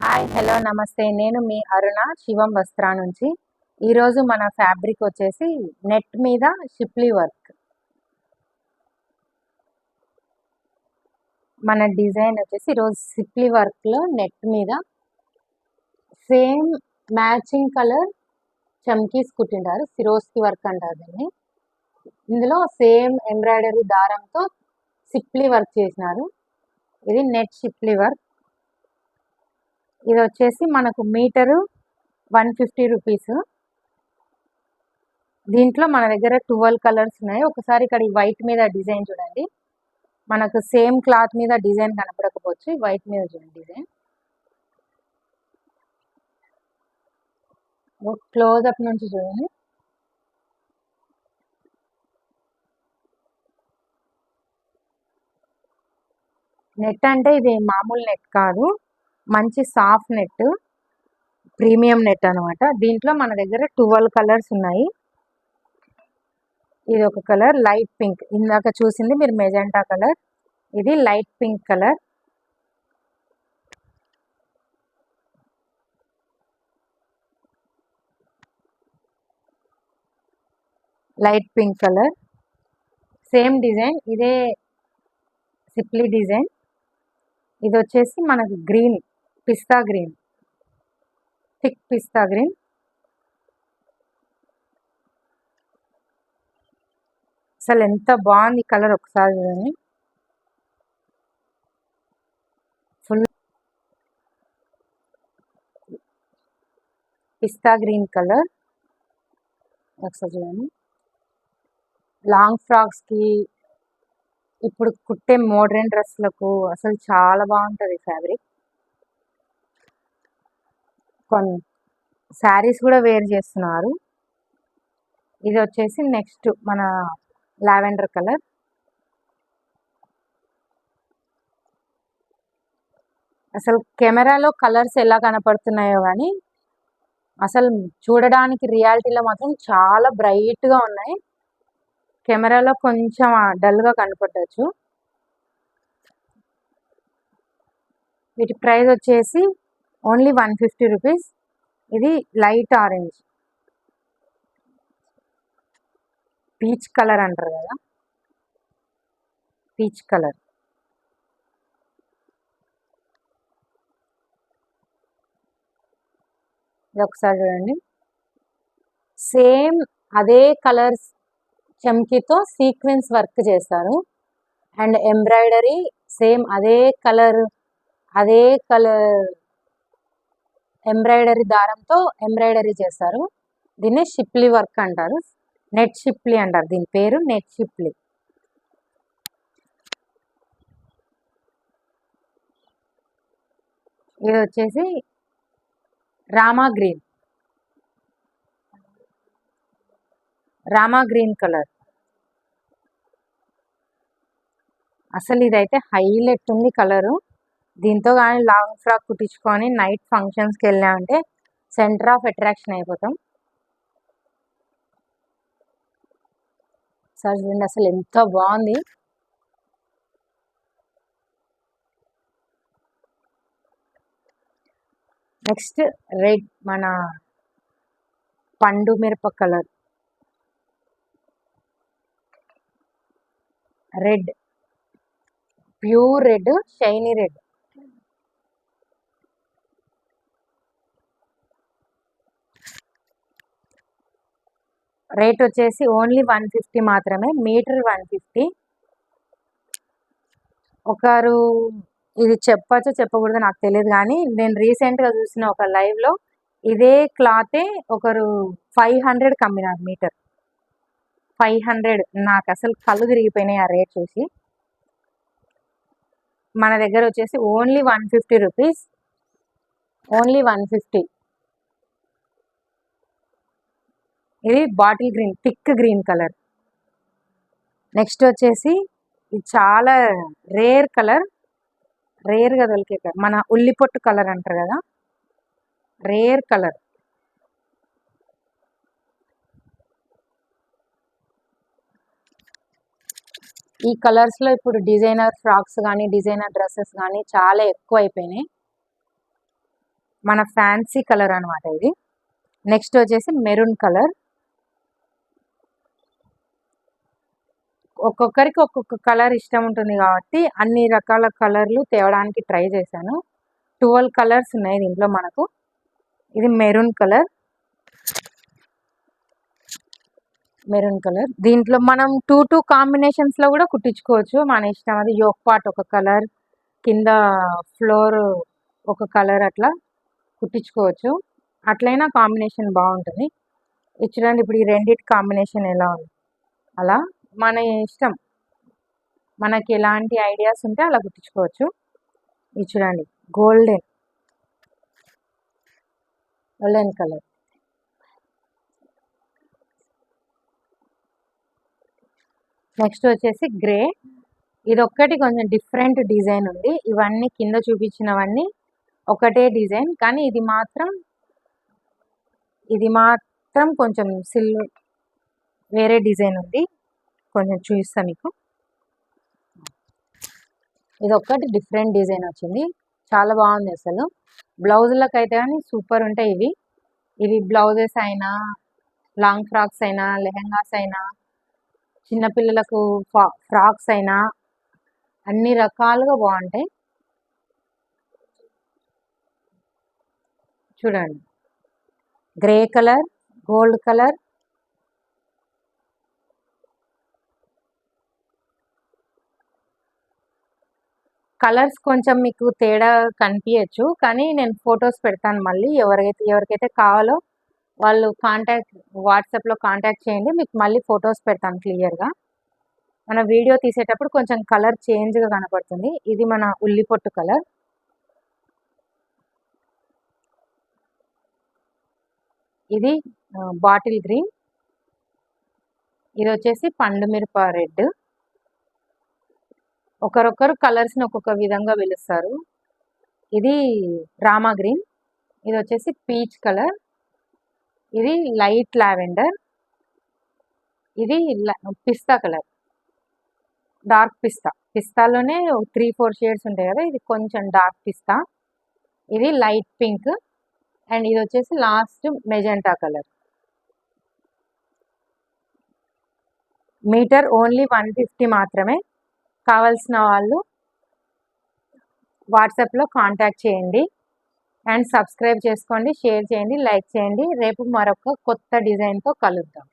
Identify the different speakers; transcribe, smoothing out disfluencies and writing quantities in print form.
Speaker 1: Hi hello నమస్తే. నేను మీ అరుణ శివం వస్త్రా నుంచి. ఈరోజు మన ఫ్యాబ్రిక్ వచ్చేసి నెట్ మీద షిప్లీ వర్క్. మన డిజైన్ వచ్చేసి ఈరోజు షిప్లీ వర్క్లో నెట్ మీద సేమ్ మ్యాచింగ్ కలర్ చమ్కీస్ కుట్టింటారు. సిరోస్కి వర్క్ అంటారు దీన్ని. ఇందులో సేమ్ ఎంబ్రాయిడరీ దారంతో షిప్లీ వర్క్ చేసినారు. ఇది నెట్ షిప్లీ వర్క్. ఇది వచ్చేసి మనకు మీటరు 150 రూపీస్. దీంట్లో మన దగ్గర 12 కలర్స్ ఉన్నాయి. ఒకసారి ఇక్కడ ఈ వైట్ మీద డిజైన్ చూడండి. మనకు సేమ్ క్లాత్ మీద డిజైన్ కనపడకపోవచ్చు, వైట్ మీద చూడండి డిజైన్. క్లోజ్అప్ నుంచి చూడండి. నెట్ అంటే ఇది మామూలు నెట్ కాదు, మంచి సాఫ్ట్ నెట్, ప్రీమియం నెట్ అనమాట. దీంట్లో మన దగ్గర 12 కలర్స్ ఉన్నాయి. ఇది ఒక కలర్ లైట్ పింక్, ఇందాక చూసింది మీరు మెజెంటా కలర్, ఇది light pink colour. Light pink colour, same design, ఇదే సిప్లీ డిజైన్. ఇది వచ్చేసి మనకు గ్రీన్, పిస్తా గ్రీన్, థిక్ పిస్తా గ్రీన్. అసలు ఎంత బాగుంది కలర్, ఒకసారి చూడండి. ఫుల్ పిస్తా గ్రీన్ కలర్, ఒకసారి చూడండి. లాంగ్ ఫ్రాక్స్కి, ఇప్పుడు కుట్టే మోడర్న్ డ్రెస్లకు అసలు చాలా బాగుంటుంది ఫ్యాబ్రిక్. కొన్ని శారీస్ కూడా వేర్ చేస్తున్నారు. ఇది వచ్చేసి నెక్స్ట్ మన లావెండర్ కలర్. అసలు కెమెరాలో కలర్స్ ఎలా కనపడుతున్నాయో కానీ అసలు చూడడానికి రియాలిటీలో మాత్రం చాలా బ్రైట్గా ఉన్నాయి. కెమెరాలో కొంచెం డల్గా కనపడవచ్చు. వీటి ప్రైస్ వచ్చేసి ఓన్లీ 150 రూపీస్. ఇది లైట్ ఆరెంజ్, పీచ్ కలర్ అంటారు కదా, పీచ్ కలర్. ఇది ఒకసారి చూడండి. సేమ్ అదే కలర్స్ చమ్కీతో సీక్వెన్స్ వర్క్ చేస్తారు. అండ్ ఎంబ్రాయిడరీ సేమ్ అదే కలర్ ఎంబ్రాయిడరీ దారంతో ఎంబ్రాయిడరీ చేస్తారు. దీన్ని షిప్లీ వర్క్ అంటారు, నెట్ షిప్లీ అంటారు. దీని పేరు నెట్ షిప్లీ. ఇది వచ్చేసి రామా గ్రీన్ కలర్. అసలు ఇదైతే హైలైట్ ఉంది కలరు. దీంతో కానీ లాంగ్ ఫ్రాక్ కుట్టించుకొని నైట్ ఫంక్షన్స్కి వెళ్ళామంటే సెంటర్ ఆఫ్ అట్రాక్షన్ అయిపోతాం. సార్ చూడండి అసలు ఎంత బాగుంది. నెక్స్ట్ రెడ్, మన పండు మిరప colour, red, pure red, shiny red. Rate వచ్చేసి ఓన్లీ 150 మాత్రమే, మీటర్ 150. ఒకరు ఇది చెప్పచ్చో చెప్పకూడదో నాకు తెలియదు కానీ నేను రీసెంట్గా చూసిన ఒక లైవ్లో ఇదే క్లాతే ఒకరు 500 కమ్మినారు మీటర్. 500. నాకు అసలు కళ్ళు తిరిగిపోయినాయి ఆ రేట్ చూసి. మన దగ్గర వచ్చేసి ఓన్లీ 150 రూపీస్, ఓన్లీ 150. ఇది bottle green, thick green colour. Next వచ్చేసి ఇది చాలా రేర్ కలర్, రేర్గా దొరికే కలర్, మన ఉల్లిపొట్టు కలర్ అంటారు కదా, రేర్ కలర్. ఈ కలర్స్లో ఇప్పుడు డిజైనర్ ఫ్రాక్స్ కానీ డిజైనర్ డ్రెస్సెస్ కానీ చాలా ఎక్కువ అయిపోయినాయి. మన ఫ్యాన్సీ కలర్ అనమాట ఇది. నెక్స్ట్ వచ్చేసి మెరూన్ కలర్. ఒక్కొక్కరికి ఒక్కొక్క కలర్ ఇష్టం ఉంటుంది కాబట్టి అన్ని రకాల కలర్లు తేవడానికి ట్రై చేశాను. 12 కలర్స్ ఉన్నాయి దీంట్లో మనకు. ఇది మెరూన్ కలర్. దీంట్లో మనం 2 కాంబినేషన్స్లో కూడా కుట్టించుకోవచ్చు, మన ఇష్టం. అది యోక్ పార్ట్ ఒక కలర్, కింద ఫ్లోర్ ఒక కలర్, అట్లా కుట్టించుకోవచ్చు. అట్లయినా కాంబినేషన్ బాగుంటుంది. ఇది చూడండి, ఇప్పుడు ఈ రెండింటి కాంబినేషన్ ఎలా ఉంది అలా మన ఇష్టం. మనకి ఎలాంటి ఐడియాస్ ఉంటే అలా కుట్టించుకోవచ్చు. ఇది చూడండి, గోల్డెన్ కలర్. నెక్స్ట్ వచ్చేసి గ్రే. ఇది ఒక్కటి కొంచెం డిఫరెంట్ డిజైన్ ఉంది. ఇవన్నీ కింద చూపించినవన్నీ ఒకటే డిజైన్, కానీ ఇది మాత్రం కొంచెం వేరే డిజైన్ ఉంది. కొంచెం చూపిస్తాను మీకు. ఇది ఒక్కటి డిఫరెంట్ డిజైన్ వచ్చింది, చాలా బాగుంది అసలు. బ్లౌజులకు అయితే కానీ సూపర్ ఉంటాయి ఇవి బ్లౌజెస్ అయినా, లాంగ్ ఫ్రాక్స్ అయినా, లెహెంగాస్ అయినా, చిన్నపిల్లలకు ఫ్రాక్స్ అయినా అన్ని రకాలుగా బాగుంటాయి. చూడండి, grey colour, gold colour, colours కొంచెం మీకు తేడా కనిపించచ్చు, కానీ నేను ఫొటోస్ పెడతాను మళ్ళీ. ఎవరికైతే కావాలో వాళ్ళు వాట్సాప్లో కాంటాక్ట్ చేయండి, మీకు మళ్ళీ ఫొటోస్ పెడతాను క్లియర్గా. మన వీడియో తీసేటప్పుడు కొంచెం కలర్ చేంజ్గా కనపడుతుంది. ఇది మన ఉల్లిపొట్టు కలర్. ఇది బాటిల్ గ్రీన్. ఇది వచ్చేసి పండు మిరప రెడ్. ఒకరొకరు కలర్స్ని ఒక్కొక్క విధంగా పిలుస్తారు. ఇది రామా గ్రీన్. ఇది వచ్చేసి పీచ్ కలర్. ఇది లైట్ లావెండర్. ఇది పిస్తా కలర్, డార్క్ పిస్తాలోనే 3-4 షేడ్స్ ఉంటాయి కదా, ఇది కొంచెం డార్క్ పిస్తా. ఇది లైట్ పింక్. అండ్ ఇది వచ్చేసి last magenta colour. Meter only 150 మాత్రమే. కావాల్సిన వాళ్ళు వాట్సాప్లో కాంటాక్ట్ చేయండి. అండ్ సబ్స్క్రైబ్ చేసుకోండి, షేర్ చేయండి, లైక్ చేయండి. రేపు మరొక కొత్త డిజైన్తో కలుద్దాం.